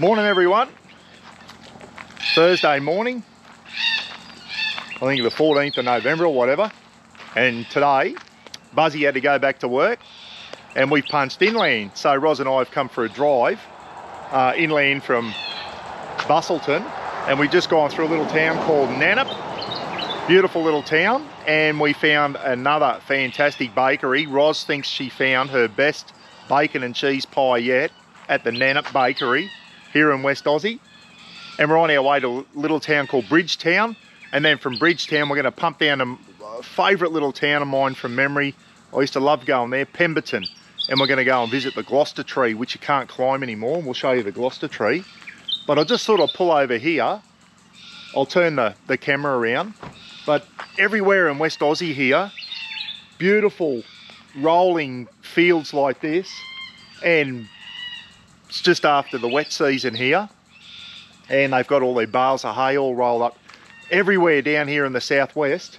Morning everyone. Thursday morning, I think the 14th of November or whatever, and today Buzzy had to go back to work and we've punched inland. So Roz and I have come for a drive inland from Bustleton, and we've just gone through a little town called Nannup. Beautiful little town, and we found another fantastic bakery. Roz thinks she found her best bacon and cheese pie yet at the Nannup Bakery here in West Aussie. And we're on our way to a little town called Bridgetown, and then from Bridgetown we're going to pump down to a favourite little town of mine from memory. I used to love going there, Pemberton, and we're going to go and visit the Gloucester tree, which you can't climb anymore. We'll show you the Gloucester tree. But I just thought I'd pull over here. I'll turn the camera around. But everywhere in West Aussie here, beautiful rolling fields like this, and it's just after the wet season here, and they've got all their bales of hay all rolled up. Everywhere down here in the southwest,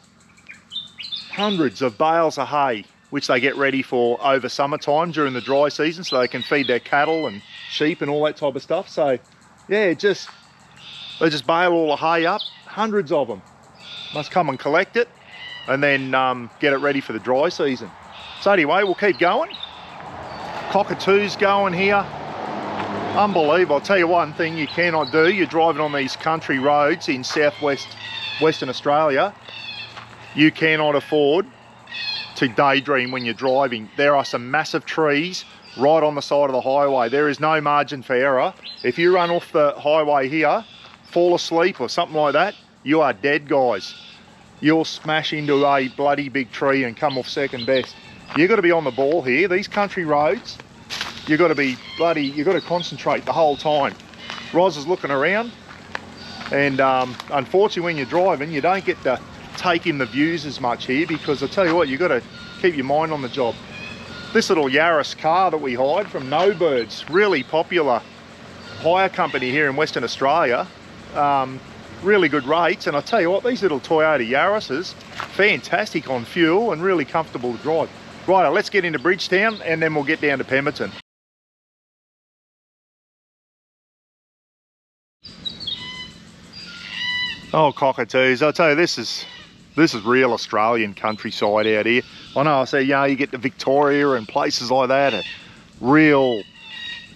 hundreds of bales of hay, which they get ready for over summertime during the dry season, so they can feed their cattle and sheep and all that type of stuff. So yeah, they just bale all the hay up, hundreds of them. Must come and collect it and then get it ready for the dry season. So anyway, we'll keep going. Cockatoos going here. Unbelievable. I'll tell you one thing you cannot do. You're driving on these country roads in Western Australia. You cannot afford to daydream when you're driving. There are some massive trees right on the side of the highway. There is no margin for error. If you run off the highway here, fall asleep or something like that, you are dead, guys. You'll smash into a bloody big tree and come off second best. You've got to be on the ball here. These country roads, you've got to concentrate the whole time. Roz is looking around, and unfortunately when you're driving, you don't get to take in the views as much here, because I tell you what, you've got to keep your mind on the job. This little Yaris car that we hired from No Birds, really popular hire company here in Western Australia. Really good rates, and I tell you what, these little Toyota Yarises, fantastic on fuel and really comfortable to drive. Right, let's get into Bridgetown and then we'll get down to Pemberton. Oh, cockatoos, I tell you, this is real Australian countryside out here. I know, I say, you get to Victoria and places like that, it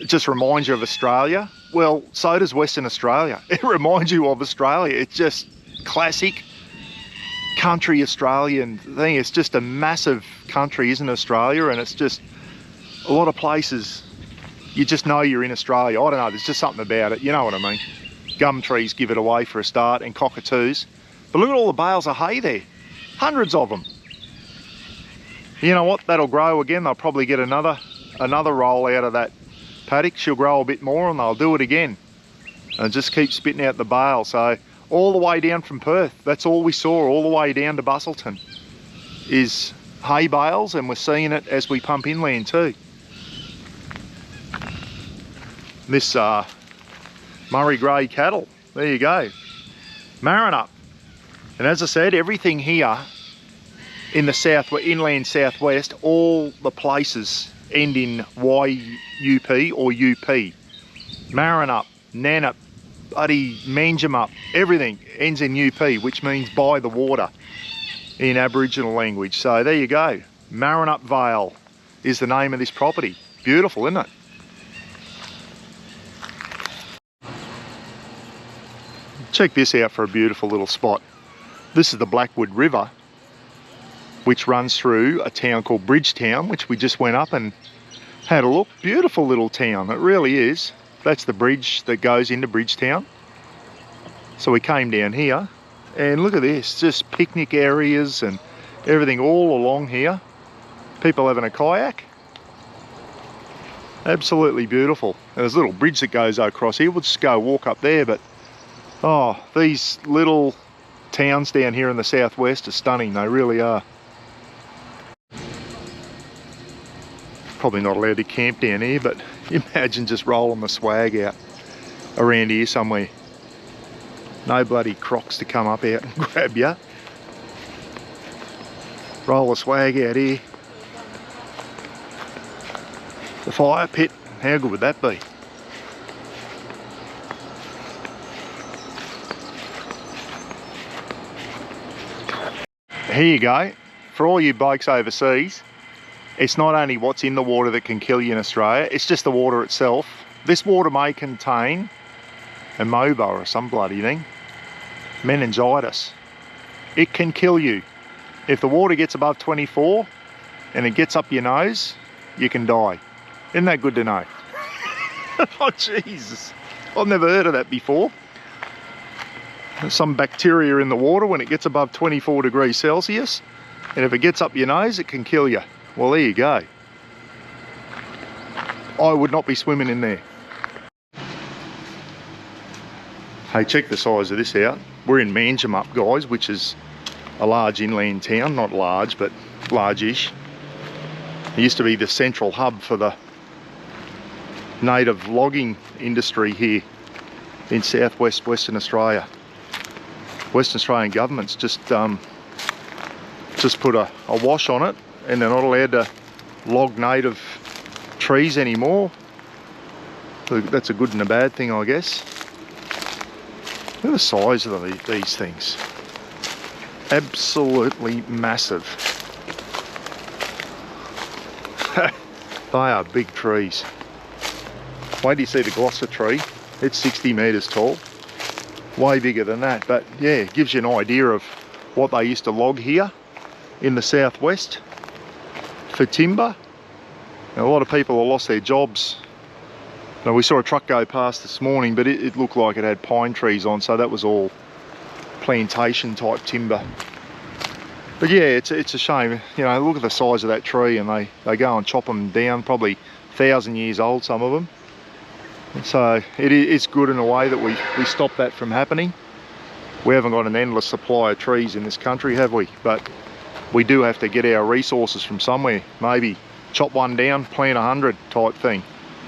just reminds you of Australia. Well, so does Western Australia. It reminds you of Australia. It's just classic country Australian thing. It's just a massive country, isn't Australia? And it's just a lot of places, you just know you're in Australia. I don't know, there's just something about it. You know what I mean? Gum trees give it away for a start, and cockatoos. But look at all the bales of hay there. Hundreds of them. You know what? That'll grow again. They'll probably get another roll out of that paddock. She'll grow a bit more and they'll do it again and just keep spitting out the bale. So all the way down from Perth, that's all we saw, all the way down to Bustleton is hay bales, and we're seeing it as we pump inland too. This Murray Grey cattle, there you go, Marrinup. And as I said, everything here in the inland southwest, all the places end in YUP or UP. Marrinup, Nannup, bloody Manjimup, everything ends in UP, which means by the water in Aboriginal language. So there you go. Marrinup Vale is the name of this property. Beautiful, isn't it? Check this out for a beautiful little spot. This is the Blackwood River, which runs through a town called Bridgetown, which we just went up and had a look. Beautiful little town, it really is. That's the bridge that goes into Bridgetown. So we came down here, and look at this, just picnic areas and everything all along here. People having a kayak. Absolutely beautiful. And there's a little bridge that goes across here. We'll just go walk up there, but oh, these little towns down here in the southwest are stunning, they really are. Probably not allowed to camp down here, but imagine just rolling the swag out around here somewhere. No bloody crocs to come up out and grab you. Roll the swag out here. The fire pit, how good would that be? Here you go. For all you blokes overseas, it's not only what's in the water that can kill you in Australia, it's just the water itself. This water may contain amoeba or some bloody thing, meningitis. It can kill you. If the water gets above 24 and it gets up your nose, you can die. Isn't that good to know? Oh Jesus, I've never heard of that before. There's some bacteria in the water when it gets above 24 degrees Celsius, and if it gets up your nose, it can kill you. Well, there you go. I would not be swimming in there. Hey, check the size of this out. We're in Manjimup, guys, which is a large inland town. Not large, but large-ish. It used to be the central hub for the native logging industry here in southwest Western Australia. Western Australian government's just put a wash on it, and they're not allowed to log native trees anymore. So that's a good and a bad thing, I guess. Look at the size of these things. Absolutely massive. They are big trees. Wait till you see the Gloucester tree. It's 60 metres tall. Way bigger than that, but yeah, it gives you an idea of what they used to log here in the southwest for timber. Now, a lot of people have lost their jobs. Now, we saw a truck go past this morning, but it looked like it had pine trees on, so that was all plantation type timber. But yeah, it's a shame. You know, look at the size of that tree, and they go and chop them down, probably 1,000 years old, some of them. So it's good in a way that we stop that from happening. We haven't got an endless supply of trees in this country, have we? But we do have to get our resources from somewhere. Maybe chop one down, plant 100 type thing.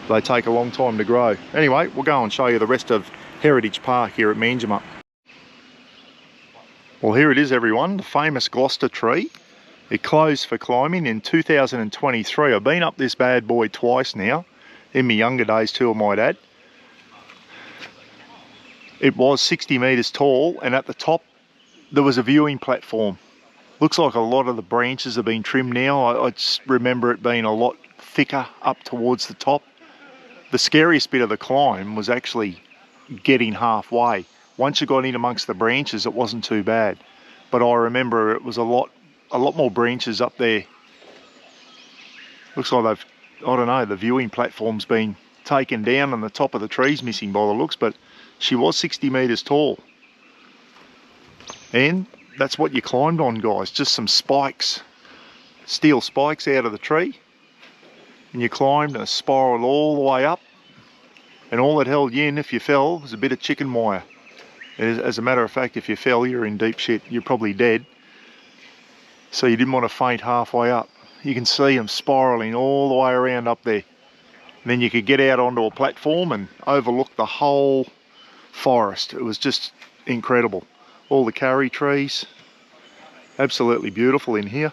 They take a long time to grow. Anyway, we'll go and show you the rest of Heritage Park here at Manjimup. Well, here it is, everyone, the famous Gloucester tree. It closed for climbing in 2023. I've been up this bad boy twice now, in my younger days too, I might add. It was 60 metres tall, and at the top there was a viewing platform. Looks like a lot of the branches have been trimmed now. I just remember it being a lot thicker up towards the top. The scariest bit of the climb was actually getting halfway. Once you got in amongst the branches, it wasn't too bad. But I remember it was a lot more branches up there. Looks like I don't know, the viewing platform's been taken down and the top of the tree's missing by the looks, but she was 60 metres tall. And that's what you climbed on, guys, just some spikes, steel spikes out of the tree. And you climbed and spiraled all the way up. And all that held you in if you fell was a bit of chicken wire. As a matter of fact, if you fell, you're in deep shit. You're probably dead. So you didn't want to faint halfway up. You can see them spiralling all the way around up there. And then you could get out onto a platform and overlook the whole forest. It was just incredible. All the curry trees. Absolutely beautiful in here.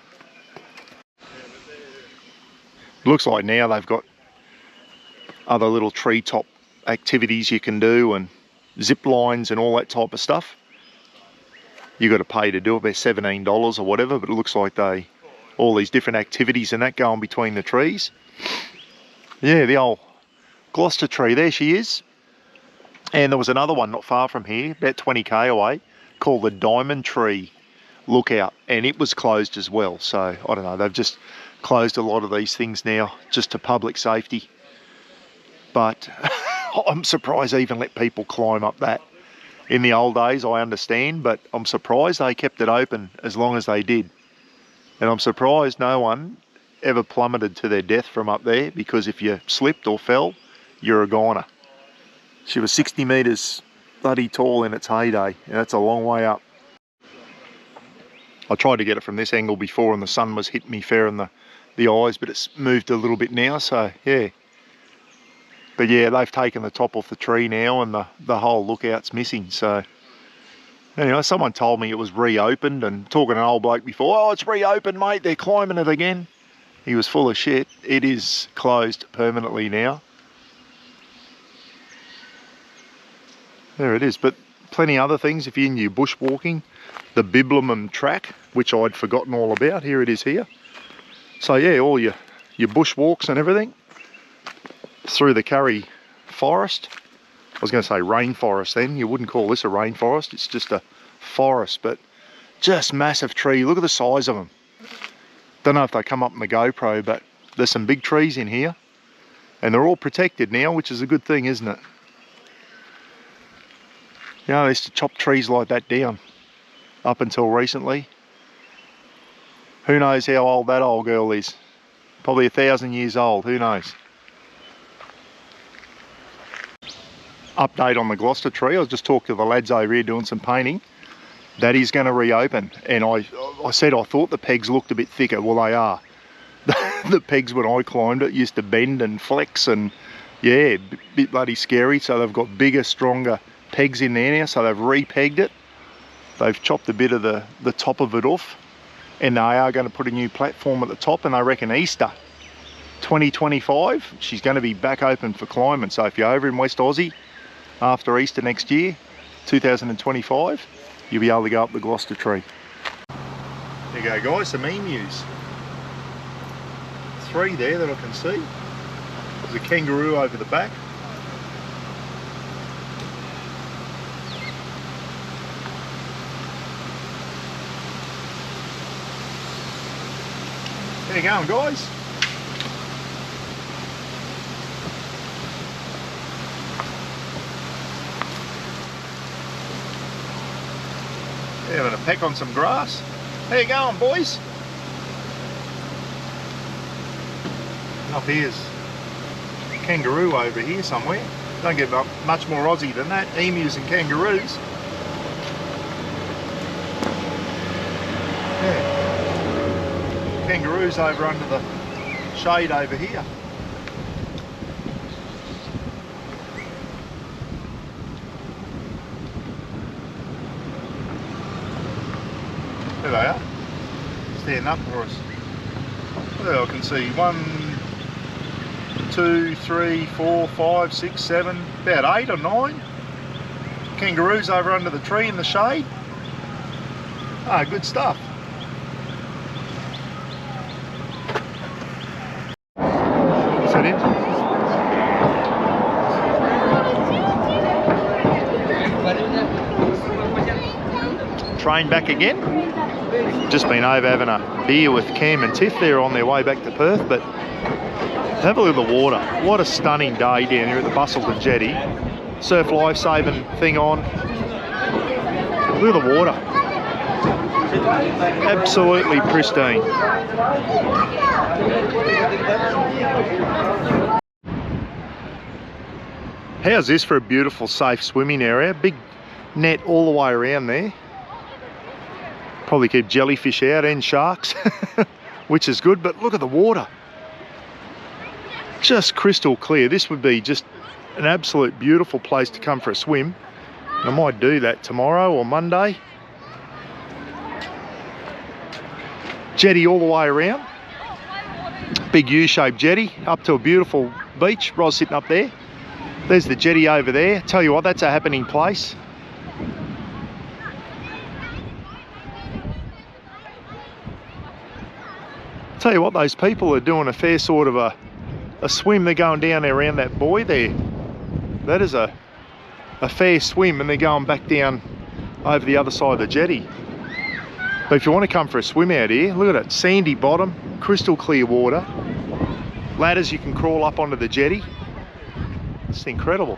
It looks like now they've got other little treetop activities you can do, and zip lines and all that type of stuff. You got to pay to do it, about $17 or whatever, but it looks like all these different activities and that going between the trees. Yeah, the old Gloucester tree, there she is. And there was another one not far from here, about 20k away, called the Diamond Tree Lookout, and it was closed as well. So I don't know, they've just closed a lot of these things now just to public safety. But I'm surprised they even let people climb up that. In the old days, I understand, but I'm surprised they kept it open as long as they did. And I'm surprised no one ever plummeted to their death from up there, because if you slipped or fell, you're a goner. She was 60 metres bloody tall in its heyday, and that's a long way up. I tried to get it from this angle before and the sun was hitting me fair in the eyes, but it's moved a little bit now, so yeah. But yeah, they've taken the top off the tree now, and the whole lookout's missing. So anyway, someone told me it was reopened, and talking to an old bloke before, oh, it's reopened, mate, they're climbing it again. He was full of shit. It is closed permanently now. There it is, but plenty of other things if you're into your bushwalking. the Biblium track, which I'd forgotten all about. Here it is here. So yeah, all your bushwalks and everything through the Curry forest. I was going to say rainforest then. You wouldn't call this a rainforest. It's just a forest, but just massive tree. Look at the size of them. Don't know if they come up in the GoPro, but there's some big trees in here. And they're all protected now, which is a good thing, isn't it? You know, they used to chop trees like that down up until recently. Who knows how old that old girl is? Probably 1,000 years old, who knows? Update on the Gloucester tree. I was just talking to the lads over here doing some painting. That is going to reopen. And I said I thought the pegs looked a bit thicker. Well, they are. The pegs when I climbed it used to bend and flex, and yeah, bit bloody scary. So they've got bigger, stronger pegs in there now. So they've re-pegged it. They've chopped a bit of the top of it off, and they are going to put a new platform at the top, and they reckon Easter 2025 she's going to be back open for climbing. So if you're over in West Aussie after Easter next year, 2025, you'll be able to go up the Gloucester tree. There you go guys, some emus. 3 there that I can see. There's a kangaroo over the back. There you go guys. They're having a peck on some grass. How you going, boys? Up here's a kangaroo over here somewhere. Don't get much more Aussie than that. Emus and kangaroos. Yeah. Kangaroos over under the shade over here. There they are, standing up for us. Well, I can see 1, 2, 3, 4, 5, 6, 7, about 8 or 9 kangaroos over under the tree in the shade. Ah, good stuff. What's that in? Train back again. Just been over having a beer with Cam and Tiff. They're on their way back to Perth, but have a look at the water. What a stunning day down here at the Bustleton Jetty. Surf life-saving thing on. Look at the water. Absolutely pristine. How's this for a beautiful, safe swimming area? Big net all the way around there. Probably keep jellyfish out and sharks, which is good, but look at the water. Just crystal clear. This would be just an absolute beautiful place to come for a swim. I might do that tomorrow or Monday. Jetty all the way around. Big U-shaped jetty up to a beautiful beach. Ros sitting up there. There's the jetty over there. Tell you what, that's a happening place. Tell you what, those people are doing a fair sort of a swim. They're going down there around that buoy there. That is a fair swim, and they're going back down over the other side of the jetty. But if you want to come for a swim out here, look at it, sandy bottom, crystal clear water, ladders you can crawl up onto the jetty. It's incredible.